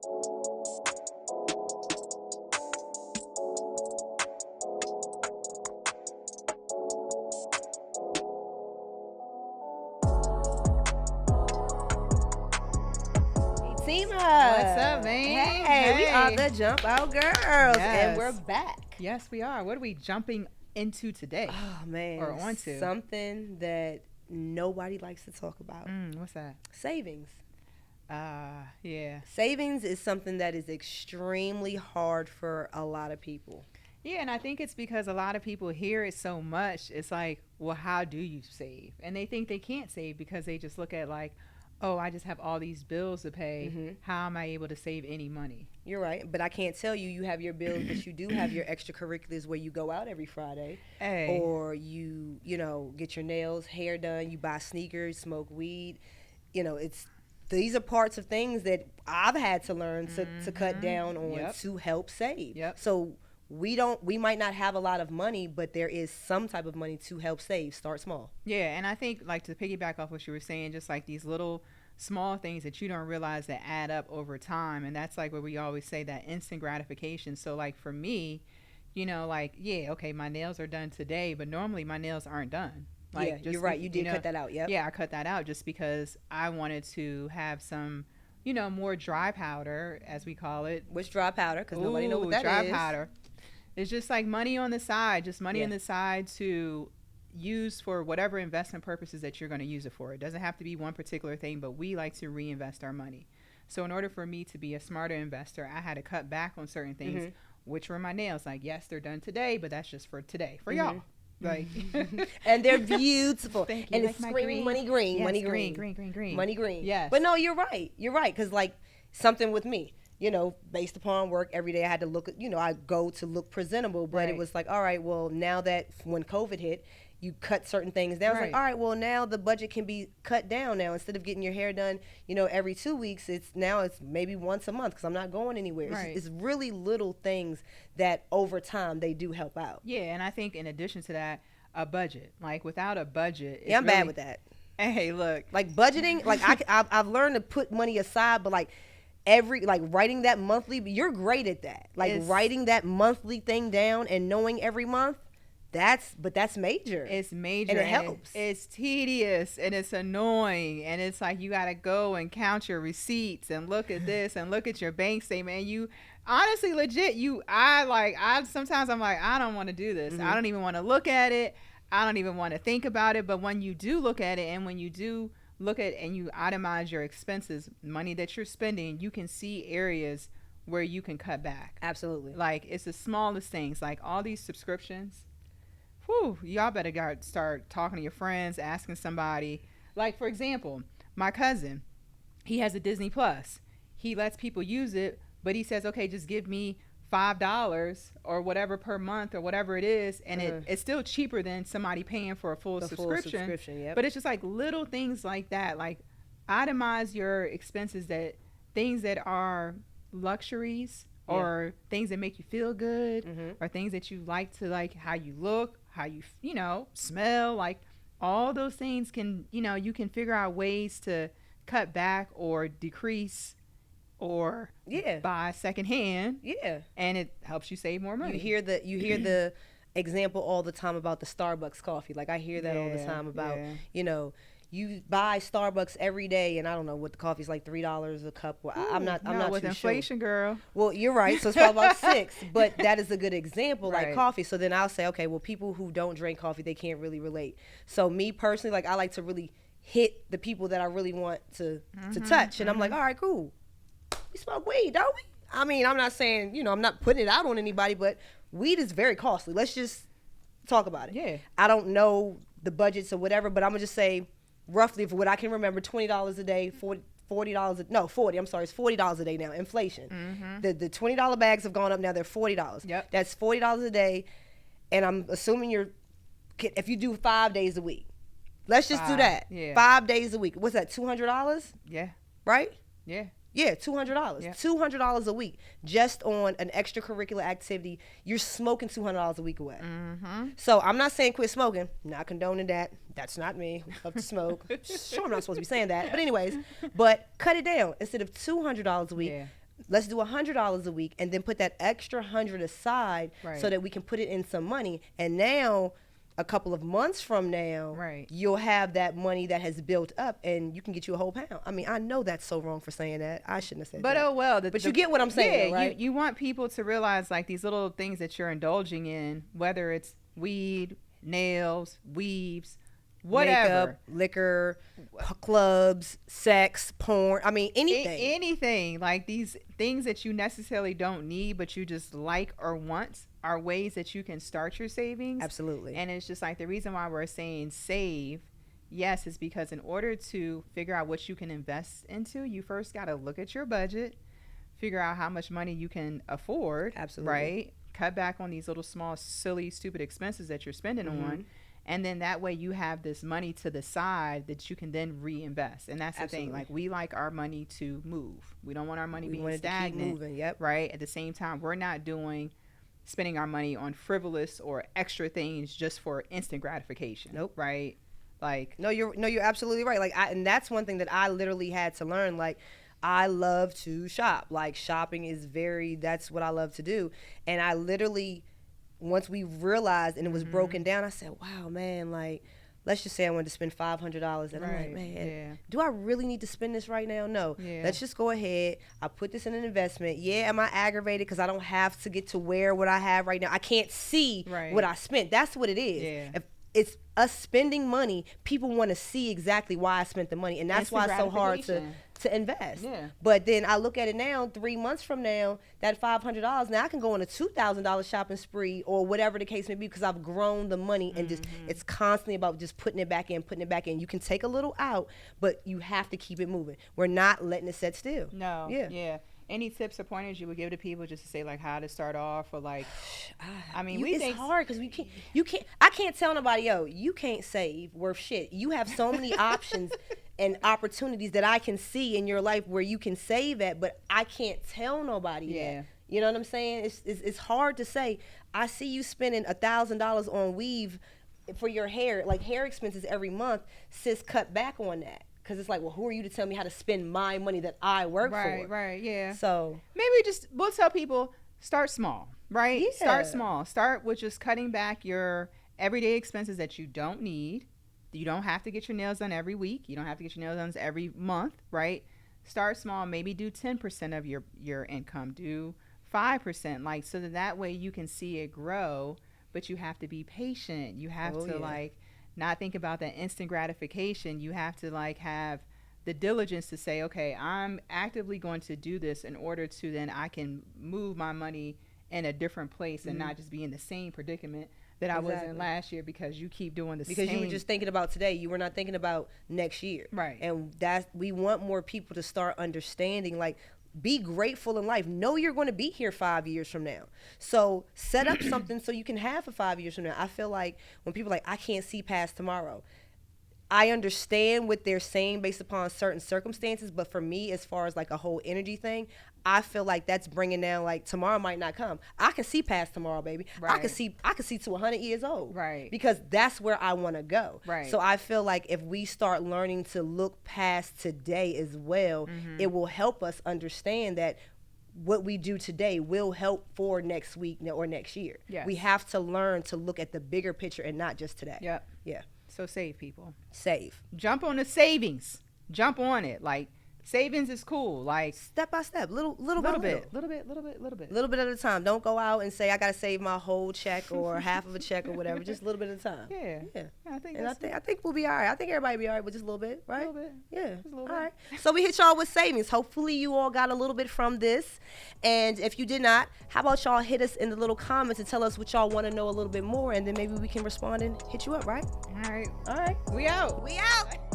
What's up, man? Hey, we are the Jump Out Girls, and we're back. Yes, we are. What are we jumping into today? Oh, man. Or onto? Something that nobody likes to talk about. What's that? Savings. Yeah. Savings is something that is extremely hard for a lot of people. Yeah, and I think it's because a lot of people hear it so much. It's like, well, how do you save? And they think they can't save because they just look at like, oh, I just have all these bills to pay. Mm-hmm. How am I able to save any money? You're right, but I can't tell you have your bills, but you do have your extracurriculars where you go out every Friday, or you get your nails, hair done, you buy sneakers, smoke weed. These are parts of things that I've had to learn to cut down on to help save. Yep. So we might not have a lot of money, but there is some type of money to help save. Start small. Yeah, and I think, like, to piggyback off what you were saying, just like these little small things that you don't realize that add up over time. And that's like what we always say, that instant gratification. So like for me, my nails are done today, but normally my nails aren't done. Like, you're right. You did cut that out. Yep. Yeah, I cut that out just because I wanted to have some, more dry powder, as we call it. Which dry powder? Because nobody knows what that dry is. Dry powder. It's just like money on the side, on the side to use for whatever investment purposes that you're going to use it for. It doesn't have to be one particular thing, but we like to reinvest our money. So in order for me to be a smarter investor, I had to cut back on certain things, which were my nails. Like, yes, they're done today, but that's just for today, for y'all. Like, and they're beautiful. Thank you. And like it's screaming money green, yes, money green. Money green. Yes. But no, you're right. Because like something with me, based upon work every day, I had to look, I go to look presentable, but It was like, all right, well, now that when COVID hit, you cut certain things down. It's like, all right, well, now the budget can be cut down now. Instead of getting your hair done, every 2 weeks, it's maybe once a month because I'm not going anywhere. Right. It's really little things that over time they do help out. Yeah, and I think in addition to that, a budget. Like, without a budget, I'm bad with that. Hey, look. Like budgeting, like I've learned to put money aside, but like writing that monthly, you're great at that. Like writing that monthly thing down and knowing every month. That's major. It's major. And it helps. It's tedious and it's annoying. And it's like you got to go and count your receipts and look at this and look at your bank statement. And you honestly, legit, sometimes I'm like, I don't want to do this. I don't even want to look at it. I don't even want to think about it. But when you do look at it and when you do look at and you itemize your expenses, money that you're spending, you can see areas where you can cut back. Absolutely. Like, it's the smallest things, like all these subscriptions. Whew, y'all better start talking to your friends, asking somebody. Like, for example, my cousin, he has a Disney Plus. He lets people use it, but he says, okay, just give me $5 or whatever per month or whatever it is, and it's still cheaper than somebody paying for a full subscription. Yep. But it's just like little things like that. Like, itemize your expenses, things that are luxuries or things that make you feel good or things that you like to, like how you look, how you smell, like all those things can, you can figure out ways to cut back or decrease or buy secondhand. Yeah. And it helps you save more money. You hear the example all the time about the Starbucks coffee. Like I hear that all the time about, you buy Starbucks every day, and I don't know what the coffee's like, $3 a cup. Well, I'm not with too inflation, sure. Girl. Well, you're right. So it's probably about $6, but that is a good example, right. like coffee. So then I'll say, okay, well, people who don't drink coffee, they can't really relate. So me personally, like I like to really hit the people that I really want to touch, and I'm like, all right, cool. We smoke weed, don't we? I mean, I'm not saying, I'm not putting it out on anybody, but weed is very costly. Let's just talk about it. Yeah. I don't know the budgets or whatever, but I'm gonna just say, roughly, for what I can remember, $20 a day, $40, it's $40 a day now, inflation. The $20 bags have gone up, now they're $40. Yep. That's $40 a day, and I'm assuming if you do 5 days a week, let's just do that. Yeah. 5 days a week. What's that, $200? Yeah. Right? Yeah. Yeah, $200. Yeah. $200 a week just on an extracurricular activity. You're smoking $200 a week away. So I'm not saying quit smoking. Not condoning that. That's not me. Love to smoke. Sure, I'm not supposed to be saying that. But anyways, cut it down. Instead of $200 a week, let's do $100 a week, and then put that extra 100 aside so that we can put it in some money. And now, a couple of months from now, you'll have that money that has built up, and you can get you a whole pound. I mean, I know that's so wrong for saying that. I shouldn't have said that. But oh well. But you get what I'm saying, right? You want people to realize, like, these little things that you're indulging in, whether it's weed, nails, weaves, whatever, makeup, liquor, clubs, sex, porn. I mean, anything. Like, these things that you necessarily don't need, but you just like or want, are ways that you can start your savings. Absolutely. And it's just like, the reason why we're saying save, yes, is because in order to figure out what you can invest into, you first got to look at your budget, figure out how much money you can afford. Absolutely. Right? Cut back on these little small, silly, stupid expenses that you're spending on. And then that way you have this money to the side that you can then reinvest. And that's the thing. Like, we like our money to move. We don't want our money being stagnant. To keep moving. Yep. Right? At the same time, we're not spending our money on frivolous or extra things just for instant gratification. Nope. Right? Like, no, you're absolutely right. Like, and that's one thing that I literally had to learn. Like, I love to shop. Like, shopping is that's what I love to do. And I literally, once we realized and it was broken down, I said, wow, man, like, let's just say I wanted to spend $500. And I'm like, man, do I really need to spend this right now? No. Let's just go ahead. I put this in an investment. Yeah, am I aggravated because I don't have to get to wear what I have right now? I can't see what I spent. That's what it is. Yeah. If it's us spending money, people want to see exactly why I spent the money. And that's why it's so hard to invest. Yeah. But then I look at it now, 3 months from now, that $500, now I can go on a $2,000 shopping spree or whatever the case may be, because I've grown the money and just, it's constantly about just putting it back in. You can take a little out, but you have to keep it moving. We're not letting it set still. No. Yeah. Any tips or pointers you would give to people just to say, like, how to start off, or like, I mean, it's hard because I can't tell nobody, yo, you can't save worth shit. You have so many options and opportunities that I can see in your life where you can save at, but I can't tell nobody that. You know what I'm saying? It's hard to say. I see you spending $1,000 on weave for your hair, like hair expenses every month. Sis, cut back on that. Because it's like, well, who are you to tell me how to spend my money that I work for? Right, yeah. So maybe we'll tell people, start small, right? Yeah. Start small. Start with just cutting back your everyday expenses that you don't need. You don't have to get your nails done every week. You don't have to get your nails done every month, right? Start small. Maybe do 10% of your income. Do 5%, like, so that way you can see it grow. But you have to be patient. You have to like not think about that instant gratification. You have to like have the diligence to say, okay, I'm actively going to do this in order to then I can move my money in a different place and not just be in the same predicament that I was in last year, because you keep doing the same. Because you were just thinking about today. You were not thinking about next year. Right. And we want more people to start understanding, like, be grateful in life. Know you're going to be here 5 years from now. So set up something so you can have for 5 years from now. I feel like when people are like, I can't see past tomorrow, I understand what they're saying based upon certain circumstances. But for me, as far as like a whole energy thing, I feel like that's bringing down, like, tomorrow might not come. I can see past tomorrow, baby. Right. I can see to 100 years old. Right. Because that's where I want to go. Right. So I feel like if we start learning to look past today as well, it will help us understand that what we do today will help for next week or next year. Yes. We have to learn to look at the bigger picture and not just today. Yep. Yeah. So save, people. Save. Jump on the savings. Jump on it. Like, savings is cool. Like, step by step, little bit at a time. Don't go out and say I gotta save my whole check or half of a check or whatever. Just a little bit at a time. Yeah. I think we'll be all right. I think everybody will be all right with just a little bit, right? A little bit. Yeah. Just a little all bit. right. So we hit y'all with savings. Hopefully you all got a little bit from this. And if you did not, how about y'all hit us in the little comments and tell us what y'all want to know a little bit more, and then maybe we can respond and hit you up, right? All right. All right. We out. We out.